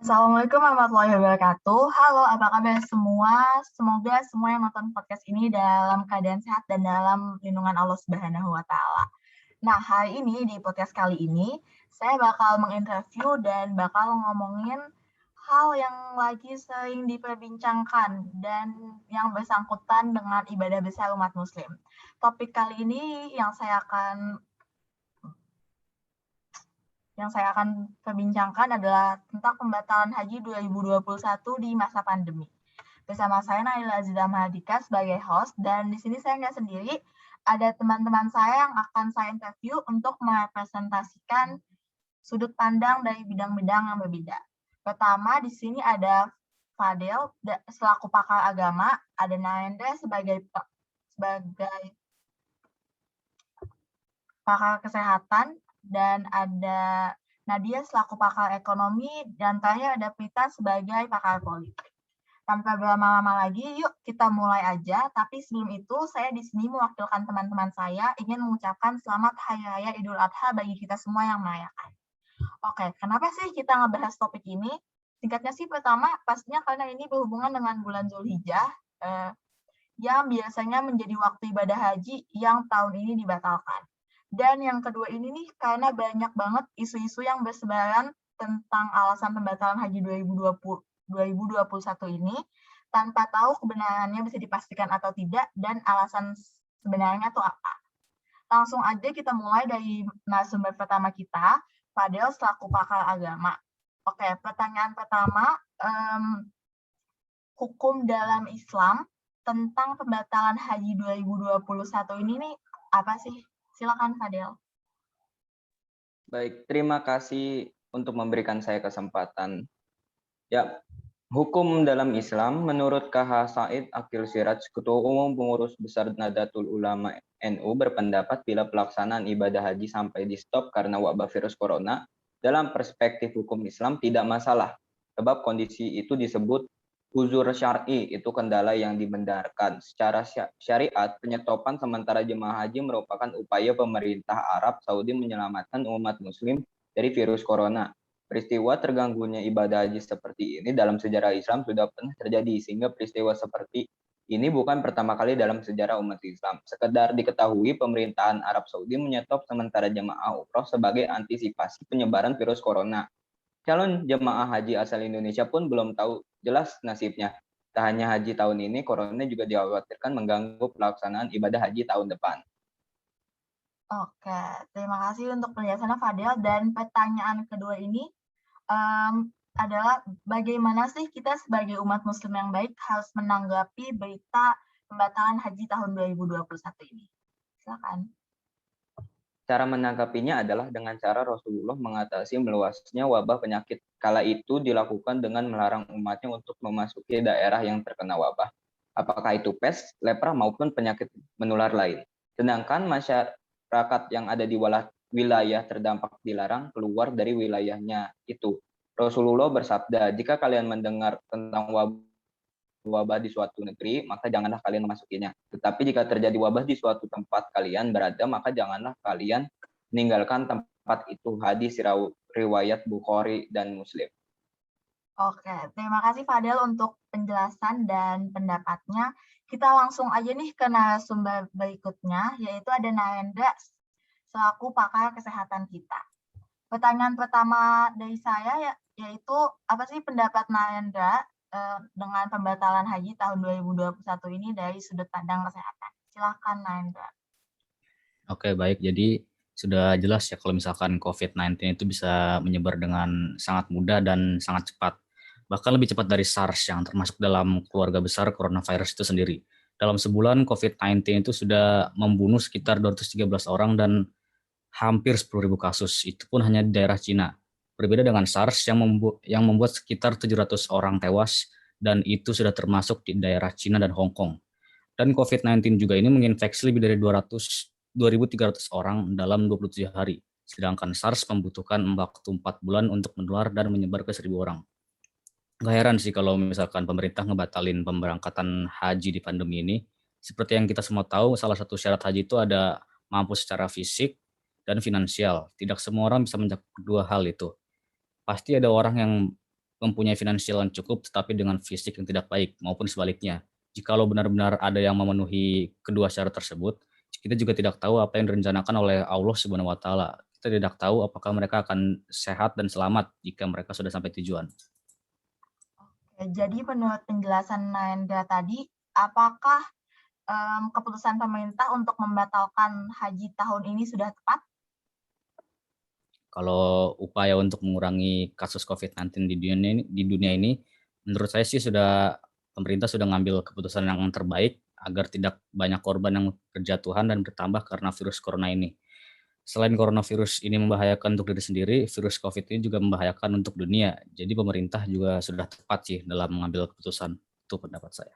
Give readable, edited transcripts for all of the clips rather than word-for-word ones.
Assalamualaikum warahmatullahi wabarakatuh. Halo, apa kabar semua? Semoga semua yang nonton podcast ini dalam keadaan sehat dan dalam lindungan Allah Subhanahu wa Ta'ala. Nah, hari ini di podcast kali ini, saya bakal menginterview dan bakal ngomongin hal yang lagi sering diperbincangkan dan yang bersangkutan dengan ibadah besar umat Muslim. Topik kali ini yang saya akan perbincangkan adalah tentang pembatalan haji 2021 di masa pandemi. Bersama saya Naila Aziza Mahardika sebagai host, dan di sini saya nggak sendiri, ada teman-teman saya yang akan saya interview untuk merepresentasikan sudut pandang dari bidang-bidang yang berbeda. Pertama, di sini ada Fadel selaku pakar agama, ada Narendra sebagai pakar kesehatan, dan ada Nadia selaku pakar ekonomi, dan terakhir ada Prita sebagai pakar politik. Tanpa berlama-lama lagi, yuk kita mulai aja. Tapi sebelum itu, saya di sini mewakilkan teman-teman saya ingin mengucapkan selamat Hari Raya Idul Adha bagi kita semua yang merayakan. Oke, kenapa sih kita ngebahas topik ini? Singkatnya sih, pertama, pastinya karena ini berhubungan dengan bulan Zulhijjah, yang biasanya menjadi waktu ibadah haji yang tahun ini dibatalkan. Dan yang kedua ini nih, karena banyak banget isu-isu yang bersebaran tentang alasan pembatalan haji 2021 ini, tanpa tahu kebenarannya bisa dipastikan atau tidak, dan alasan sebenarnya itu apa. Langsung aja kita mulai dari narasumber pertama kita, Fadel selaku pakar agama. Oke, pertanyaan pertama, hukum dalam Islam tentang pembatalan haji 2021 ini nih apa sih? Silakan Fadel. Baik, terima kasih untuk memberikan saya kesempatan. Ya, hukum dalam Islam menurut KH Said Akil Siraj, Ketua Umum Pengurus Besar Nahdlatul Ulama NU berpendapat bila pelaksanaan ibadah haji sampai di stop karena wabah virus corona, dalam perspektif hukum Islam tidak masalah, sebab kondisi itu disebut uzur syar'i, itu kendala yang dibenarkan. Secara syariat, penyetopan sementara jemaah haji merupakan upaya pemerintah Arab Saudi menyelamatkan umat muslim dari virus corona. Peristiwa terganggunya ibadah haji seperti ini dalam sejarah Islam sudah pernah terjadi, sehingga peristiwa seperti ini bukan pertama kali dalam sejarah umat Islam. Sekedar diketahui, pemerintahan Arab Saudi menyetop sementara jemaah umroh sebagai antisipasi penyebaran virus corona. Calon jemaah haji asal Indonesia pun belum tahu jelas nasibnya. Tak hanya haji tahun ini, corona juga dikhawatirkan mengganggu pelaksanaan ibadah haji tahun depan. Oke, terima kasih untuk penjelasannya Fadel. Dan pertanyaan kedua ini adalah bagaimana sih kita sebagai umat muslim yang baik harus menanggapi berita pembatalan haji tahun 2021 ini? Silakan. Cara menanggapinya adalah dengan cara Rasulullah mengatasi meluasnya wabah penyakit. Kala itu dilakukan dengan melarang umatnya untuk memasuki daerah yang terkena wabah, apakah itu pes, lepra, maupun penyakit menular lain. Sedangkan masyarakat yang ada di wilayah terdampak dilarang keluar dari wilayahnya itu. Rasulullah bersabda, jika kalian mendengar tentang wabah di suatu negeri, maka janganlah kalian memasukinya. Tetapi jika terjadi wabah di suatu tempat kalian berada, maka janganlah kalian meninggalkan tempat itu. Hadis riwayat Bukhari dan Muslim. Oke, terima kasih Fadel untuk penjelasan dan pendapatnya. Kita langsung aja nih ke narasumber berikutnya, yaitu ada Narendra selaku pakar kesehatan kita. Pertanyaan pertama dari saya yaitu apa sih pendapat Narendra dengan pembatalan haji tahun 2021 ini dari sudut pandang kesehatan? Silakan Narendra. Oke, baik. Jadi sudah jelas ya kalau misalkan COVID-19 itu bisa menyebar dengan sangat mudah dan sangat cepat. Bahkan lebih cepat dari SARS yang termasuk dalam keluarga besar coronavirus itu sendiri. Dalam sebulan COVID-19 itu sudah membunuh sekitar 213 orang dan hampir 10.000 kasus. Itu pun hanya di daerah Cina. Berbeda dengan SARS yang membuat sekitar 700 orang tewas dan itu sudah termasuk di daerah Cina dan Hong Kong. Dan COVID-19 juga ini menginfeksi lebih dari 2.300 orang dalam 27 hari. Sedangkan SARS membutuhkan waktu 4 bulan untuk menular dan menyebar ke 1.000 orang. Gak heran sih kalau misalkan pemerintah ngebatalin pemberangkatan haji di pandemi ini. Seperti yang kita semua tahu, salah satu syarat haji itu ada mampu secara fisik dan finansial. Tidak semua orang bisa mencakup kedua hal itu. Pasti ada orang yang mempunyai finansial yang cukup tetapi dengan fisik yang tidak baik maupun sebaliknya. Jikalau benar-benar ada yang memenuhi kedua syarat tersebut, kita juga tidak tahu apa yang direncanakan oleh Allah Subhanahu wa taala. Kita tidak tahu apakah mereka akan sehat dan selamat jika mereka sudah sampai tujuan. Oke, jadi menurut penjelasan Naendra tadi, apakah keputusan pemerintah untuk membatalkan haji tahun ini sudah tepat? Kalau upaya untuk mengurangi kasus COVID-19 di dunia ini, menurut saya sih pemerintah sudah ngambil keputusan yang terbaik agar tidak banyak korban yang berjatuhan dan bertambah karena virus corona ini. Selain coronavirus ini membahayakan untuk diri sendiri, virus COVID ini juga membahayakan untuk dunia. Jadi pemerintah juga sudah tepat sih dalam mengambil keputusan. Itu pendapat saya.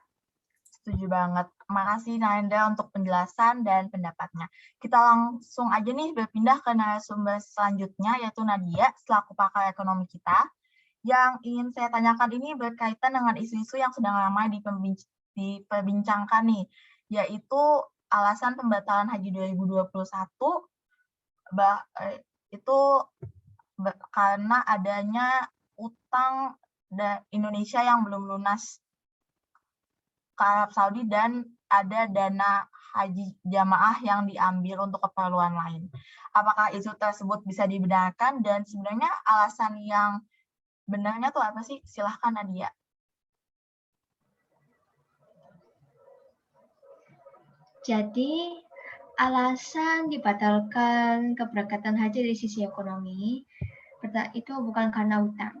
Setuju banget. Makasih Naendra untuk penjelasan dan pendapatnya. Kita langsung aja nih berpindah ke narasumber selanjutnya, yaitu Nadia, selaku pakar ekonomi kita. Yang ingin saya tanyakan ini berkaitan dengan isu-isu yang sedang ramai diperbincangkan nih, yaitu alasan pembatalan haji 2021 itu karena adanya utang Indonesia yang belum lunas ke Arab Saudi dan ada dana haji jamaah yang diambil untuk keperluan lain. Apakah isu tersebut bisa dibenarkan dan sebenarnya alasan yang benarnya tuh apa sih? Silahkan Nadia. Jadi alasan dibatalkan keberangkatan haji dari sisi ekonomi itu bukan karena utang.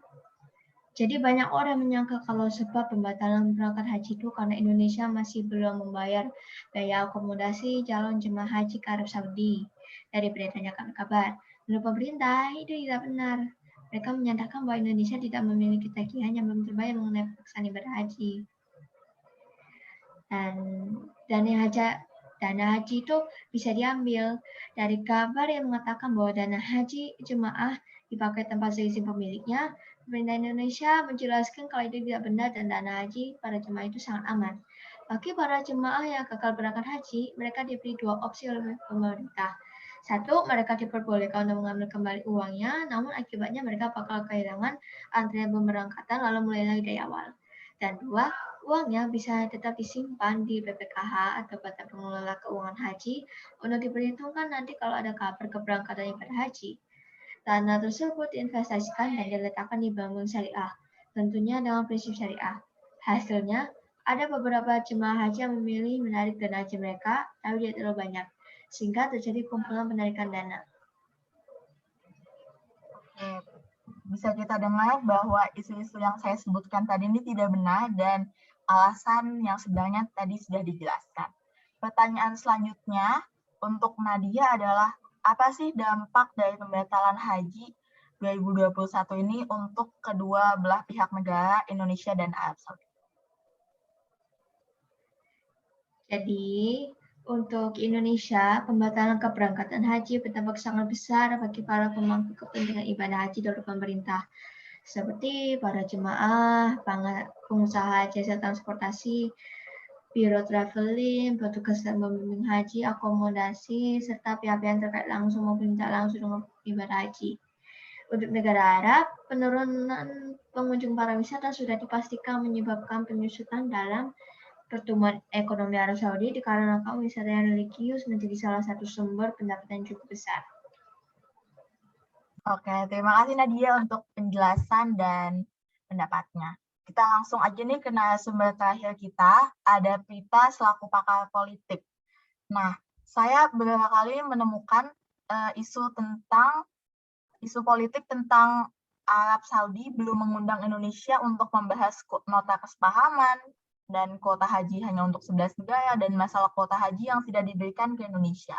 Jadi banyak orang menyangka kalau sebab pembatalan berangkat haji itu karena Indonesia masih belum membayar biaya akomodasi calon jemaah haji ke Arab Saudi dari beredarnya kabar. Menurut pemerintah itu tidak benar. Mereka menyatakan bahwa Indonesia tidak memiliki tagihan yang belum terbayar mengenai pelaksanaan ibadah haji. Dan dana haji itu bisa diambil dari kabar yang mengatakan bahwa dana haji jemaah dipakai tanpa seizin pemiliknya. Pemerintah Indonesia menjelaskan kalau itu tidak benar dan dana haji para jemaah itu sangat aman. Bagi para jemaah yang gagal berangkat haji, mereka diberi dua opsi oleh pemerintah. Satu, mereka diperbolehkan untuk mengambil kembali uangnya, namun akibatnya mereka bakal kehilangan antrian pemberangkatan lalu mulai lagi dari awal. Dan dua, uangnya bisa tetap disimpan di BPKH atau Badan Pengelola Keuangan Haji untuk diperhitungkan nanti kalau ada kabar keberangkatan ibadah haji. Dana tersebut diinvestasikan dan diletakkan di bank syariah, tentunya dengan prinsip syariah. Hasilnya, ada beberapa jemaah haji yang memilih menarik dana haji mereka, tapi tidak terlalu banyak, sehingga terjadi kumpulan penarikan dana. Bisa kita dengar bahwa isu-isu yang saya sebutkan tadi ini tidak benar dan alasan yang sebenarnya tadi sudah dijelaskan. Pertanyaan selanjutnya untuk Nadia adalah, apa sih dampak dari pembatalan haji 2021 ini untuk kedua belah pihak negara, Indonesia dan Arab Saudi? Jadi, untuk Indonesia, pembatalan keberangkatan haji berdampak sangat besar bagi para pemangku kepentingan ibadah haji dari pemerintah, seperti para jemaah, pengusaha jasa transportasi, biro traveling, petugas dan pembimbing haji, akomodasi, serta pihak-pihak terkait langsung maupun tidak langsung dengan ibadah haji. Untuk negara Arab, penurunan pengunjung para wisata sudah dipastikan menyebabkan penyusutan dalam pertumbuhan ekonomi Arab Saudi dikarenakan wisata yang religius menjadi salah satu sumber pendapatan cukup besar. Oke, terima kasih Nadia untuk penjelasan dan pendapatnya. Kita langsung aja nih ke narasumber terakhir kita, ada Prita selaku pakar politik. Nah, saya beberapa kali menemukan isu politik tentang Arab Saudi belum mengundang Indonesia untuk membahas nota kesepahaman dan kuota haji hanya untuk 11 negara dan masalah kuota haji yang tidak diberikan ke Indonesia.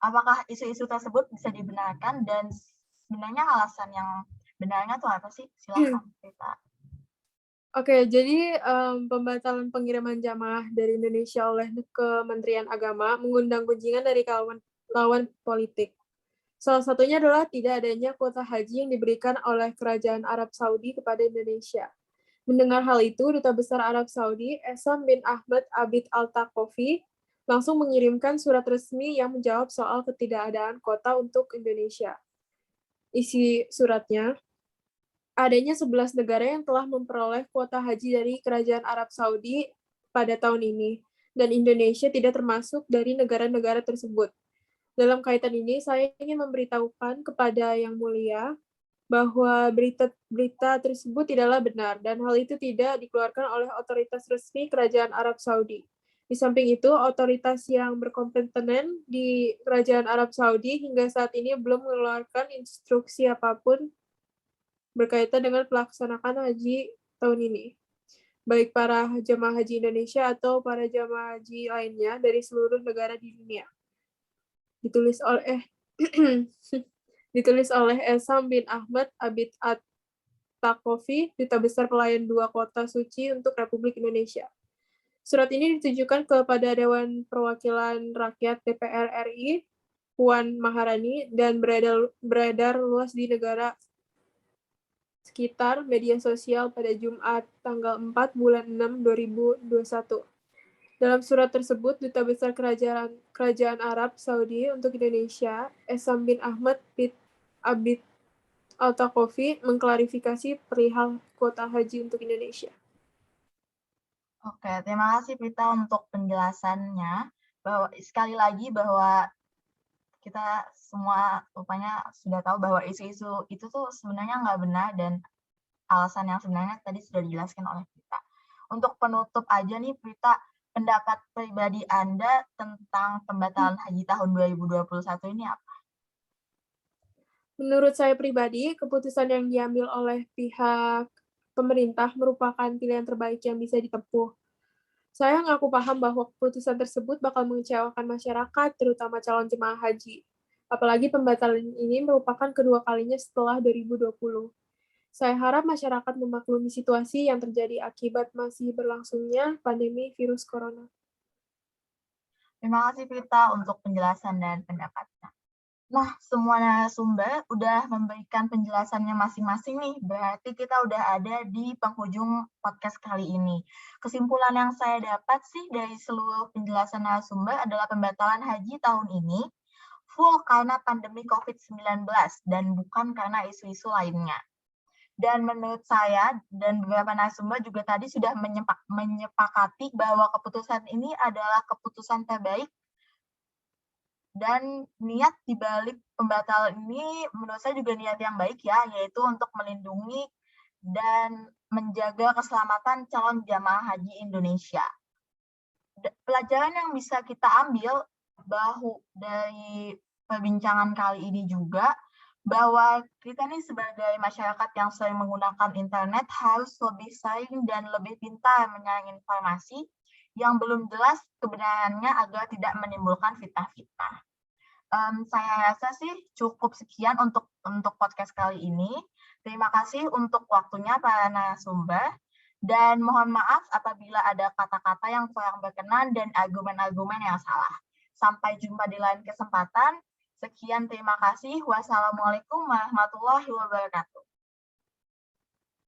Apakah isu-isu tersebut bisa dibenarkan dan sebenarnya alasan yang benarnya itu apa sih? Silakan Prita. Oke, jadi pembatalan pengiriman jamaah dari Indonesia oleh Kementerian Agama mengundang kunjungan dari lawan politik. Salah satunya adalah tidak adanya kuota haji yang diberikan oleh Kerajaan Arab Saudi kepada Indonesia. Mendengar hal itu, Duta Besar Arab Saudi, Essam bin Ahmad Abid Al-Taqofi, langsung mengirimkan surat resmi yang menjawab soal ketidakadaan kuota untuk Indonesia. Isi suratnya, adanya 11 negara yang telah memperoleh kuota haji dari Kerajaan Arab Saudi pada tahun ini, dan Indonesia tidak termasuk dari negara-negara tersebut. Dalam kaitan ini, saya ingin memberitahukan kepada Yang Mulia bahwa berita tersebut tidaklah benar, dan hal itu tidak dikeluarkan oleh otoritas resmi Kerajaan Arab Saudi. Di samping itu, otoritas yang berkompeten di Kerajaan Arab Saudi hingga saat ini belum mengeluarkan instruksi apapun berkaitan dengan pelaksanaan haji tahun ini, baik para jemaah haji Indonesia atau para jemaah haji lainnya dari seluruh negara di dunia. Ditulis oleh Esam bin Ahmad Abid At-Takofi, Duta Besar Pelayan 2 Kota Suci untuk Republik Indonesia. Surat ini ditujukan kepada Dewan Perwakilan Rakyat DPR RI, Puan Maharani, dan beredar luas di negara sekitar media sosial pada Jumat tanggal 4 bulan 6 2021. Dalam surat tersebut, Duta Besar Kerajaan Arab Saudi untuk Indonesia, Esam bin Ahmad Abid Al-Takofi, mengklarifikasi perihal kuota haji untuk Indonesia. Oke, terima kasih Prita untuk penjelasannya. Bahwa sekali lagi bahwa kita semua rupanya sudah tahu bahwa isu-isu itu tuh sebenarnya nggak benar dan alasan yang sebenarnya tadi sudah dijelaskan oleh Prita. Untuk penutup aja nih Prita, pendapat pribadi Anda tentang pembatalan haji tahun 2021 ini apa? Menurut saya pribadi, keputusan yang diambil oleh pihak pemerintah merupakan pilihan terbaik yang bisa ditempuh. Saya ngaku paham bahwa keputusan tersebut bakal mengecewakan masyarakat, terutama calon jemaah haji. Apalagi pembatalan ini merupakan kedua kalinya setelah 2020. Saya harap masyarakat memaklumi situasi yang terjadi akibat masih berlangsungnya pandemi virus corona. Terima kasih Prita untuk penjelasan dan pendapatnya. Nah, semua narasumber udah memberikan penjelasannya masing-masing nih, berarti kita udah ada di penghujung podcast kali ini. Kesimpulan yang saya dapat sih dari seluruh penjelasan narasumber adalah pembatalan haji tahun ini full karena pandemi COVID-19 dan bukan karena isu-isu lainnya. Dan menurut saya dan beberapa narasumber juga tadi sudah menyepakati bahwa keputusan ini adalah keputusan terbaik. Dan niat dibalik pembatalan ini menurut saya juga niat yang baik ya, yaitu untuk melindungi dan menjaga keselamatan calon jamaah haji Indonesia. Pelajaran yang bisa kita ambil dari perbincangan kali ini juga, bahwa kita nih sebagai masyarakat yang sering menggunakan internet harus lebih sering dan lebih pintar menyaring informasi yang belum jelas kebenarannya agar tidak menimbulkan fitnah-fitnah. Saya rasa sih cukup sekian untuk podcast kali ini. Terima kasih untuk waktunya para narasumber, dan mohon maaf apabila ada kata-kata yang kurang berkenan dan argumen-argumen yang salah. Sampai jumpa di lain kesempatan. Sekian, terima kasih. Wassalamualaikum warahmatullahi wabarakatuh.